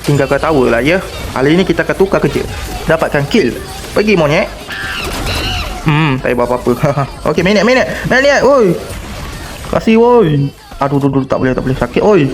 tinggalkan tower lah ya. Kali ni kita akan tukar kerja. Dapatkan kill. Pergi monyet. Tak buat apa-apa. Okey, minit. Oi. Kasih woi. Aduh, tak boleh sakit oi.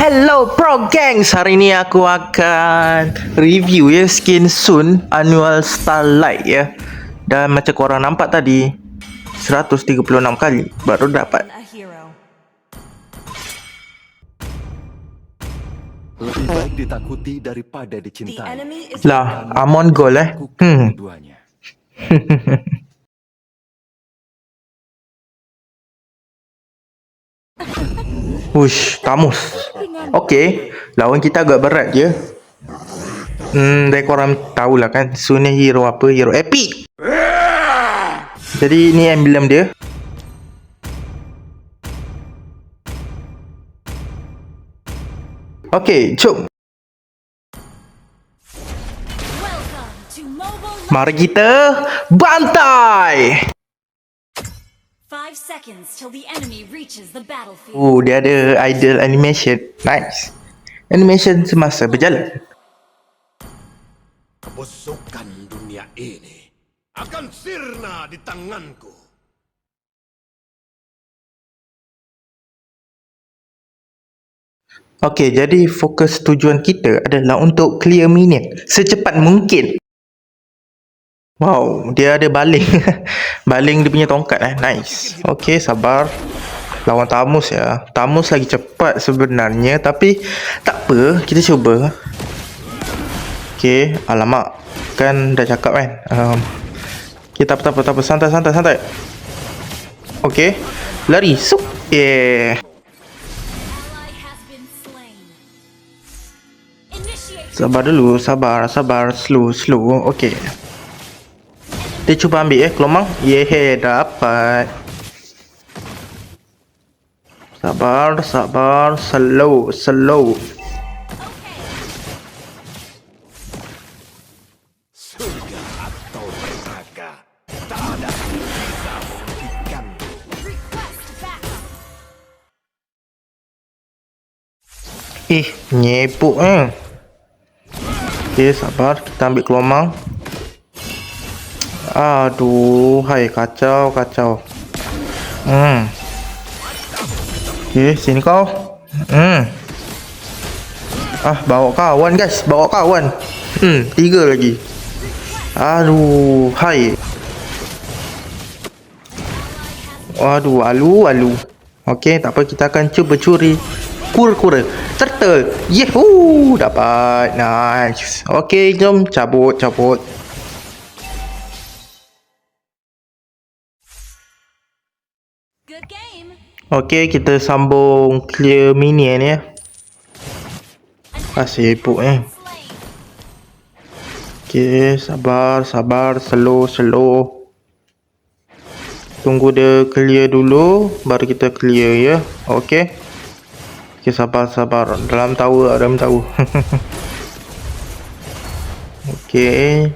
Hello Pro Gangs, hari ni aku akan review ya skin Sun Annual Starlight ya. Dan macam korang nampak tadi 136 kali baru dapat. Lebih baik ditakuti daripada dicintai. Lah, Amon Gold Keduanya. Wush, Tamus. Okey, lawan kita agak berat je. Dari korang tahulah kan, Sun ni hero apa? Hero epic. Jadi ni emblem dia. Okey, jom. Mari kita bantai. 5 seconds till the enemy reaches the battlefield. Oh, dia ada idle animation. Nice. Animation semasa berjalan. Kebusukan dunia ini akan sirna di tanganku. Okey, jadi fokus tujuan kita adalah untuk clear minion secepat mungkin. Wow, dia ada baling. Baling dia punya tongkat nice. Okey, sabar. Lawan Tamus ya. Tamus lagi cepat sebenarnya, tapi tak apa, kita cuba. Okey, alamak. Kan dah cakap kan. Kita tak apa, santai. Okey. Lari. Sup. Yeah. Sabar dulu, sabar. Slow. Okey. Dia cuba ambil kelomang. Yeay, dapat. Sabar. Slow. Surga atau neraka, tak ada yang bisa menghentikan. Nyepuk Okey, sabar. Kita ambil kelomang. Aduh, hai, kacau. Okey, sini kau. Bawa kawan guys, bawa kawan. 3 lagi. Aduh, hai. Waduh, alu. Okey, tak apa, kita akan cuba curi kura. Turtle. Yehoo, dapat. Nice. Okey, jom cabut. Good game. Okey, kita sambung clear minion ya. Sibuk Okey, sabar, slow. Tunggu dia clear dulu, baru kita clear ya. Okey, sabar. Dalam tower. Okey.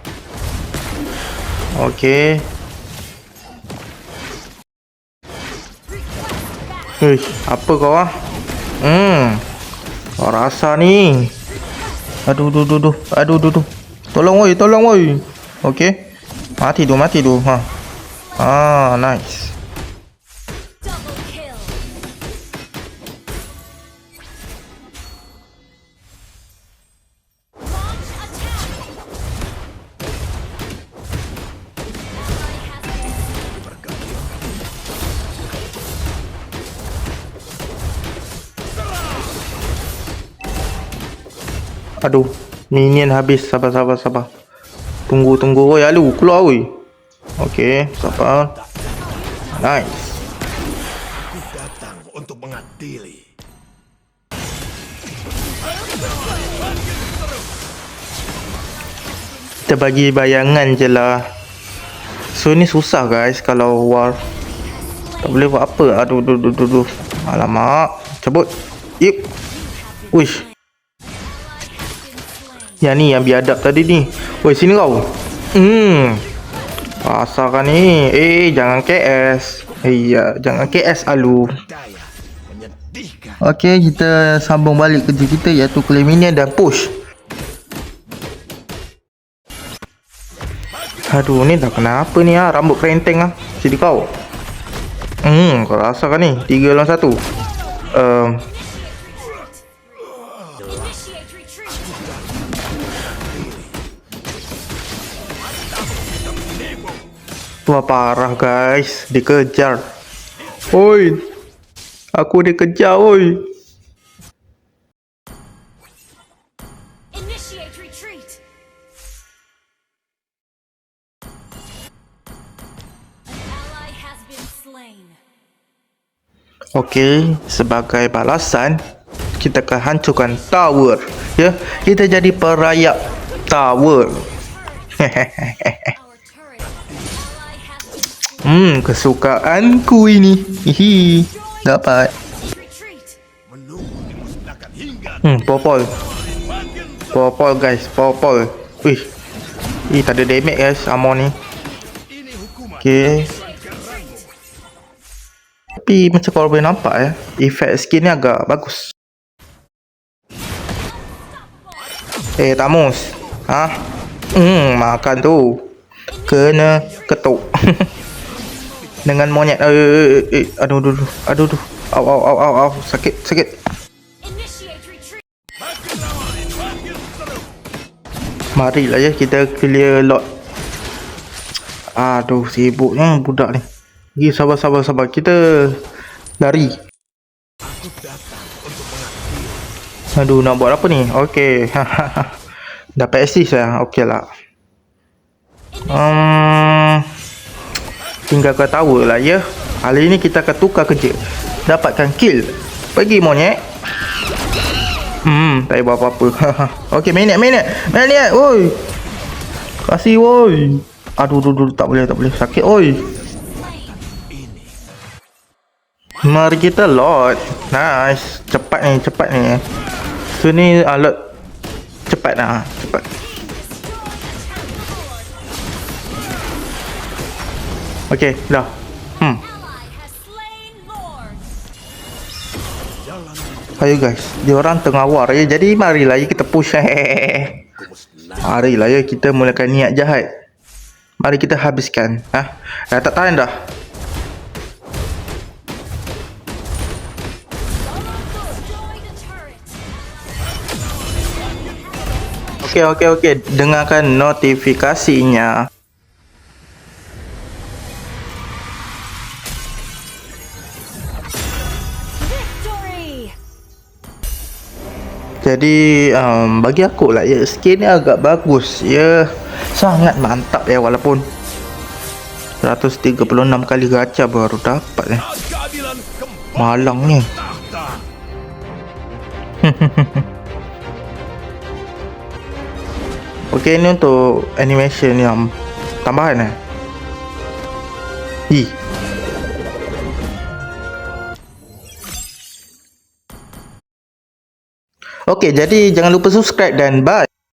Apa kau Kau rasa ni. Aduh. Tolong woi. Okey. Mati tu. Nice. Double kill. Launch attack. Aduh, minion habis. Sabar. Tunggu. Woi, alu, keluar woi. Okey, sabar. Nice. Aku datang untuk mengadili. Kita bagi bayangan je lah. So ni susah guys kalau war. Tak boleh buat apa. Aduh. Alamak. Cabut. Yep. Uish. Yang ni yang biadab tadi ni. Woi sini kau. Pasal kan ni. Jangan KS. Jangan KS alu. Daya menyedihkan. Okey, kita sambung balik kerja kita iaitu claim minion dan push. Aduh, ni dah kenapa ni rambut kerenteng Sini kau. Kau rasa kan ni 3 lawan 1. Initiate retreat. Wah parah guys, dikejar. Oi. Aku dikejar oi. Initiate retreat. An ally has been slain. Okey, sebagai balasan kita akan hancurkan tower. Ya, kita jadi perayap tower. Our turret. Ally has been slain. Kesukaanku ini. Hihi. Dapat. Retreat. Menunggu dimusnahkan hingga Popol. Popol guys, popol. Wih. Tak ada damage guys armor ni. ini hukuman. Okey. Tapi macam korang boleh nampak efek skin ni agak bagus. Tamus. Makan tu. Kena ketuk. Dengan monyet. Aduh. Au. Sakit. Initiate retreat. Marilah ya kita clear lot. Aduh, sibuknya budak ni. Pergi sabar. Kita lari. Aduh, nak buat apa ni? Okey. Dapat assist Okey lah. Tinggal kau tahu lah ya. Hari ni kita akan tukar kerja. Dapatkan kill. Pergi monyet. Tak payah buat apa-apa. Okey, minit. Oi. Kasih woi. Aduh, tak boleh. Sakit oi. Mari kita load. Nice. Cepat ni. So ni load cepat. Okey, dah. Ally has slain Lord. Ayo guys, diorang tengah war ya. Jadi marilah ya kita push. Marilah ya kita mulakan niat jahat. Mari kita habiskan. Dah tak tahan dah. Destroy the turret. Okey. Dengarkan notifikasinya. Victory. Jadi bagi aku lah ya, skin ni agak bagus ya. Sangat mantap ya, walaupun 136 kali gacha baru dapat Keadilan kembali malangnya. tahta. Okey, ini untuk animation yang tambahan Okey, jadi jangan lupa subscribe dan bye.